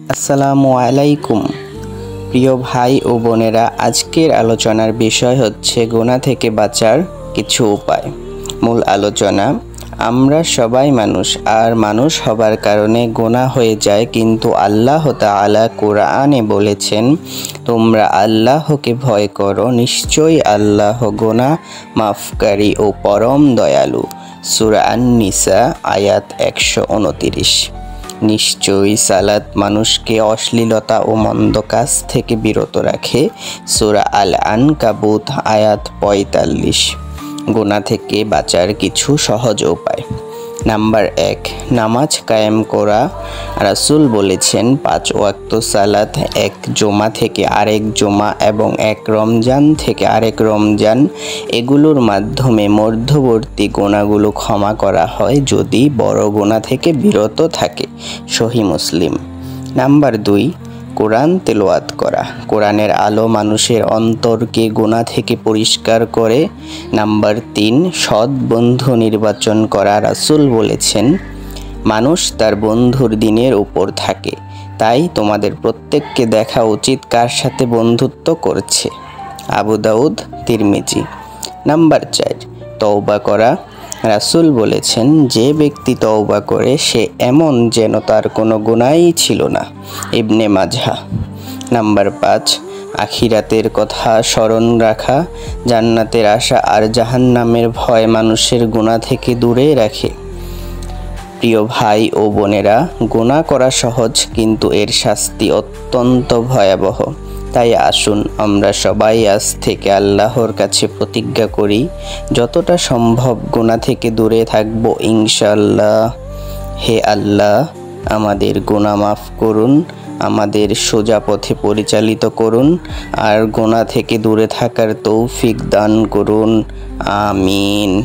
আসসালামু আলাইকুম প্রিয় ভাই ও বোনেরা, আজকের আলোচনার বিষয় হচ্ছে গুনাহ থেকে বাঁচার কিছু উপায়। মূল আলোচনা। আমরা সবাই মানুষ, আর মানুষ হবার কারণে গুনাহ হয়ে যায়, কিন্তু আল্লাহ তাআলা কোরআনে বলেছেন, তোমরা আল্লাহকে ভয় করো, নিশ্চয়ই আল্লাহ গুনাহ মাফকারী ও পরম দয়ালু। সূরা আন-নিসা আয়াত ১২৯। নিশ্চয়ই সালাত মানুষকে অশ্লীলতা ও মন্দ কাজ থেকে বিরত রাখে। সূরা আল-আনকাবুত আয়াত ৪৫। গুনাহ থেকে বাঁচার কিছু সহজ উপায়। নাম্বার ১, নামাজ কায়েম করা। রাসূল বলেছেন, ৫ ওয়াক্ত সালাত এক জুমা থেকে আরেক জুমা এবং এক রমজান থেকে আরেক রমজান, এগুলোর মাধ্যমে মধ্যবর্তী গুনাহগুলো ক্ষমা করা হয় যদি বড় গুনাহ থেকে বিরত থাকে। সহিহ মুসলিম। নাম্বার ২, কোরআন তেলাওয়াত করা। কোরআনের আলো মানুষের অন্তরকে গুনাহ থেকে পরিষ্কার করে। নাম্বার ৩, সৎ বন্ধু নির্বাচন করা। রাসূল বলেছেন, মানুষ তার বন্ধুর দিনের উপর থাকে, তাই তোমাদের প্রত্যেককে দেখা উচিত কার সাথে বন্ধুত্ব করছে। আবু দাউদ, তিরমিজি। নাম্বার ৪, তওবা করা। রাসূল বলেছেন, যে ব্যক্তি তওবা করে সে এমন যেন তার কোনো গুনাহই ছিল না। ইবনে মাজাহ। নাম্বার ৫, আখিরাতের কথা স্মরণ রাখা। জান্নাতের আশা আর জাহান্নামের ভয় মানুষের গুনাহ থেকে দূরে রাখে। প্রিয় ভাই ও বোনেরা, গুনাহ করা সহজ, কিন্তু এর শাস্তি অত্যন্ত ভয়াবহ। তাই আসুন আমরা সবাই আজ থেকে আল্লাহর কাছে প্রতিজ্ঞা করি, যতটা সম্ভব গুনাহ থেকে দূরে থাকব ইনশাআল্লাহ। হে আল্লাহ, আমাদের গুনাহ মাফ করুন, আমাদের সোজা পথে পরিচালিত করুন, আর গুনাহ থেকে দূরে থাকার তৌফিক দান করুন। আমিন।